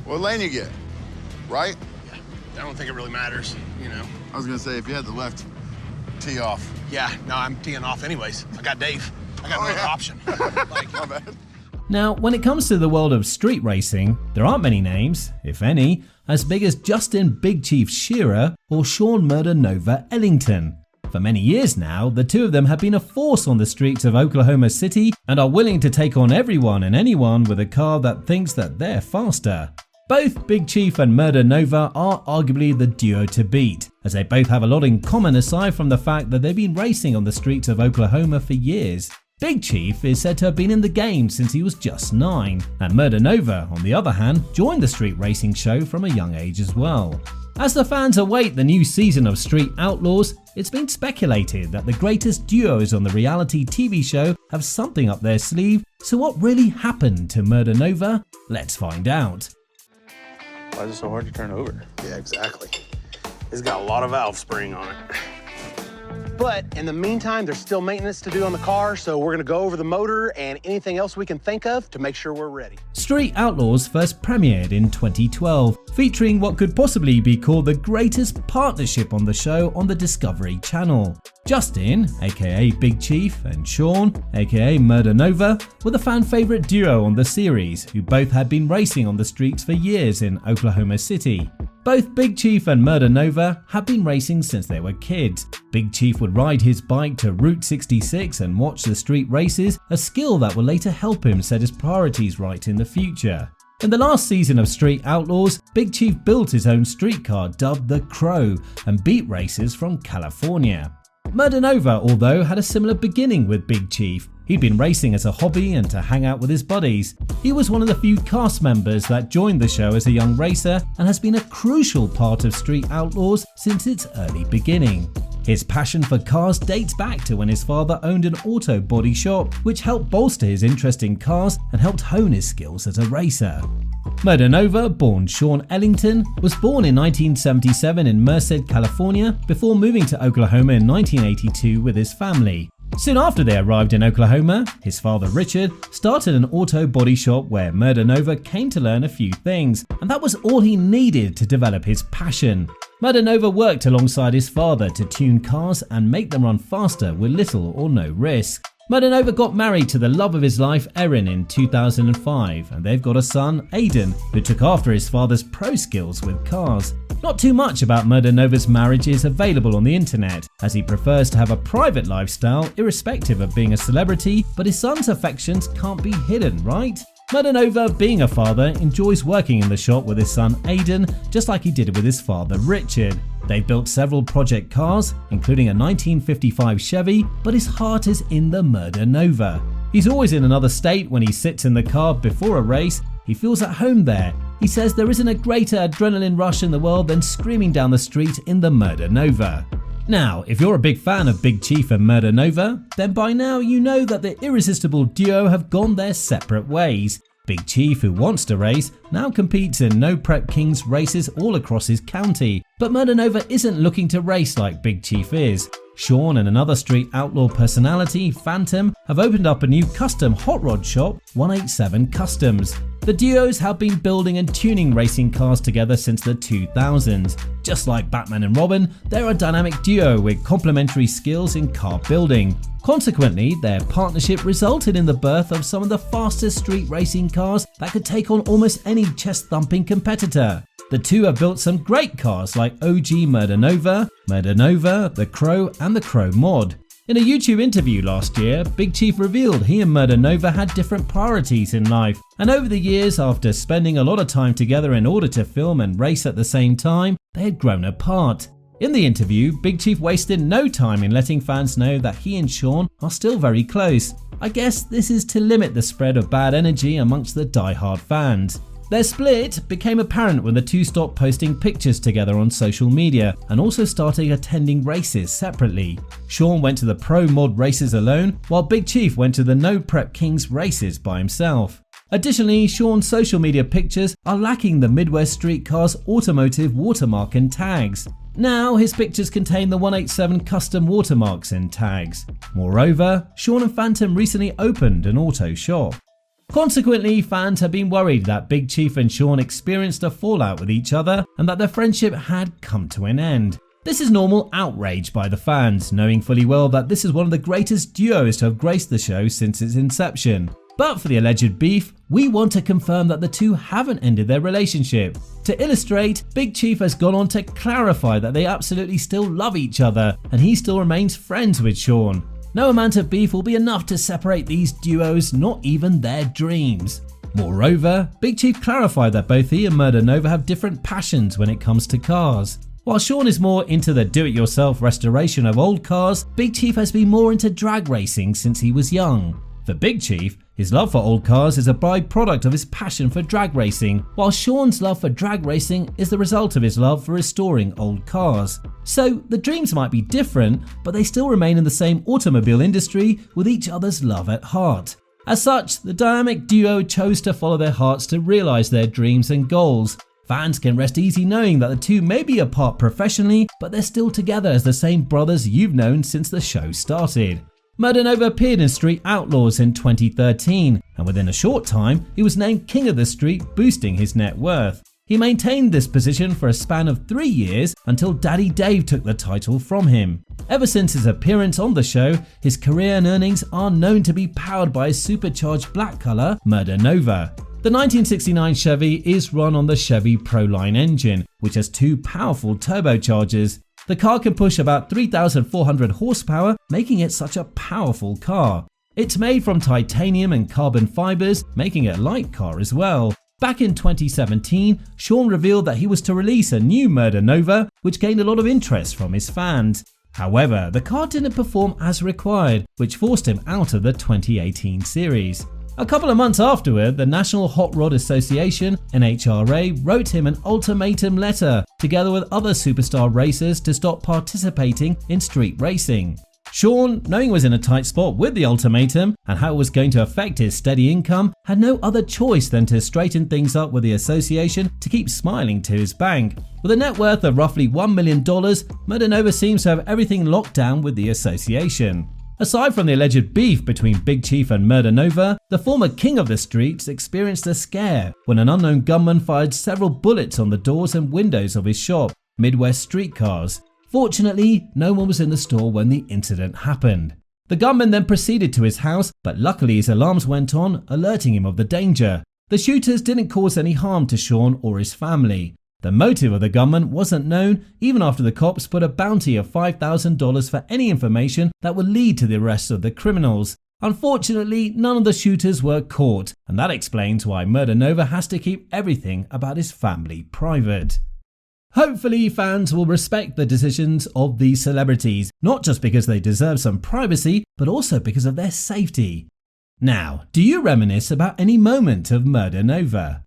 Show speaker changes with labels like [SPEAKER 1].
[SPEAKER 1] What lane you get? Right?
[SPEAKER 2] I don't think it really matters, you know.
[SPEAKER 1] I was gonna say, if you had the left, tee off.
[SPEAKER 2] Yeah, no, I'm teeing off anyways. I got Dave. I got no other option. Like,
[SPEAKER 1] My bad.
[SPEAKER 3] Now, when it comes to the world of street racing, there aren't many names, if any, as big as Justin Big Chief Shearer or Shawn Murder Nova Ellington. For many years now, the two of them have been a force on the streets of Oklahoma City and are willing to take on everyone and anyone with a car that thinks that they're faster. Both Big Chief and Murder Nova are arguably the duo to beat, as they both have a lot in common aside from the fact that they've been racing on the streets of Oklahoma for years. Big Chief is said to have been in the game since he was just 9, and Murder Nova, on the other hand, joined the street racing show from a young age as well. As the fans await the new season of Street Outlaws, it's been speculated that the greatest duos on the reality TV show have something up their sleeve, so what really happened to Murder Nova? Let's find out.
[SPEAKER 4] Why is it so hard to turn over?
[SPEAKER 2] yeah, exactly. It's got a lot of valve spring on it. But in the meantime, there's still maintenance to do on the car, so we're gonna go over the motor and anything else we can think of to make sure we're ready.
[SPEAKER 3] Street Outlaws first premiered in 2012, featuring what could possibly be called the greatest partnership on the show on the Discovery Channel. Justin, aka Big Chief, and Shawn, aka Murder Nova, were the fan favourite duo on the series, who both had been racing on the streets for years in Oklahoma City. Both Big Chief and Murder Nova have been racing since they were kids. Big Chief would ride his bike to Route 66 and watch the street races, a skill that will later help him set his priorities right in the future. In the last season of Street Outlaws, Big Chief built his own streetcar dubbed the Crow and beat racers from California. Murder Nova, although, had a similar beginning with Big Chief. He'd been racing as a hobby and to hang out with his buddies. He was one of the few cast members that joined the show as a young racer and has been a crucial part of Street Outlaws since its early beginning. His passion for cars dates back to when his father owned an auto body shop, which helped bolster his interest in cars and helped hone his skills as a racer. Murder Nova, born Shawn Ellington, was born in 1977 in Merced, California, before moving to Oklahoma in 1982 with his family. Soon after they arrived in Oklahoma, his father Richard started an auto body shop where Murder Nova came to learn a few things, and that was all he needed to develop his passion. Murder Nova worked alongside his father to tune cars and make them run faster with little or no risk. Murder Nova got married to the love of his life, Erin, in 2005, and they've got a son, Aiden, who took after his father's pro skills with cars. Not too much about Murder Nova's marriage is available on the internet, as he prefers to have a private lifestyle irrespective of being a celebrity, but his son's affections can't be hidden, right? Murder Nova, being a father, enjoys working in the shop with his son Aiden, just like he did with his father Richard. They've built several project cars, including a 1955 Chevy, but his heart is in the Murder Nova. He's always in another state when he sits in the car before a race. He feels at home there. He says there isn't a greater adrenaline rush in the world than screaming down the street in the Murder Nova. Now, if you're a big fan of Big Chief and Murder Nova, then by now you know that the irresistible duo have gone their separate ways. Big Chief, who wants to race, now competes in No Prep Kings races all across his county, but Murder Nova isn't looking to race like Big Chief is. Shawn and another Street Outlaw personality, Phantom, have opened up a new custom hot rod shop, 187 Customs. The duos have been building and tuning racing cars together since the 2000s. Just like Batman and Robin, they're a dynamic duo with complementary skills in car building. Consequently, their partnership resulted in the birth of some of the fastest street racing cars that could take on almost any chest-thumping competitor. The two have built some great cars like OG Murder Nova, the Crow, and the Crow Mod. In a YouTube interview last year, Big Chief revealed he and Murder Nova had different priorities in life, and over the years, after spending a lot of time together in order to film and race at the same time, they had grown apart. In the interview, Big Chief wasted no time in letting fans know that he and Shawn are still very close. I guess this is to limit the spread of bad energy amongst the die-hard fans. Their split became apparent when the two stopped posting pictures together on social media and also started attending races separately. Shawn went to the Pro Mod races alone, while Big Chief went to the No Prep Kings races by himself. Additionally, Shawn's social media pictures are lacking the Midwest Street Cars automotive watermark and tags. Now his pictures contain the 187 custom watermarks and tags. Moreover, Shawn and Phantom recently opened an auto shop. Consequently, fans have been worried that Big Chief and Shawn experienced a fallout with each other and that their friendship had come to an end. This is normal outrage by the fans, knowing fully well that this is one of the greatest duos to have graced the show since its inception. But for the alleged beef, we want to confirm that the two haven't ended their relationship. To illustrate, Big Chief has gone on to clarify that they absolutely still love each other and he still remains friends with Shawn. No amount of beef will be enough to separate these duos, not even their dreams. Moreover, Big Chief clarified that both he and Murder Nova have different passions when it comes to cars. While Shawn is more into the do-it-yourself restoration of old cars, Big Chief has been more into drag racing since he was young. For Big Chief, his love for old cars is a byproduct of his passion for drag racing, while Shawn's love for drag racing is the result of his love for restoring old cars. So the dreams might be different, but they still remain in the same automobile industry with each other's love at heart. As such, the dynamic duo chose to follow their hearts to realize their dreams and goals. Fans can rest easy knowing that the two may be apart professionally, but they're still together as the same brothers you've known since the show started. Murder Nova appeared in Street Outlaws in 2013, and within a short time, he was named King of the Street, boosting his net worth. He maintained this position for a span of 3 years until Daddy Dave took the title from him. Ever since his appearance on the show, his career and earnings are known to be powered by his supercharged black color, Murder Nova. The 1969 Chevy is run on the Chevy Proline engine, which has 2 powerful turbochargers. The car can push about 3,400 horsepower, making it such a powerful car. It's made from titanium and carbon fibers, making it a light car as well. Back in 2017, Shawn revealed that he was to release a new Murder Nova, which gained a lot of interest from his fans. However, the car didn't perform as required, which forced him out of the 2018 series. A couple of months afterward, the National Hot Rod Association, NHRA, wrote him an ultimatum letter, together with other superstar racers, to stop participating in street racing. Shawn, knowing he was in a tight spot with the ultimatum and how it was going to affect his steady income, had no other choice than to straighten things up with the association to keep smiling to his bank. With a net worth of roughly $1 million, Murder Nova seems to have everything locked down with the association. Aside from the alleged beef between Big Chief and Murder Nova, the former king of the streets experienced a scare when an unknown gunman fired several bullets on the doors and windows of his shop, Midwest Streetcars. Fortunately, no one was in the store when the incident happened. The gunman then proceeded to his house, but luckily his alarms went on, alerting him of the danger. The shooters didn't cause any harm to Shawn or his family. The motive of the gunman wasn't known, even after the cops put a bounty of $5,000 for any information that would lead to the arrest of the criminals. Unfortunately, none of the shooters were caught, and that explains why Murder Nova has to keep everything about his family private. Hopefully, fans will respect the decisions of these celebrities, not just because they deserve some privacy, but also because of their safety. Now, do you reminisce about any moment of Murder Nova?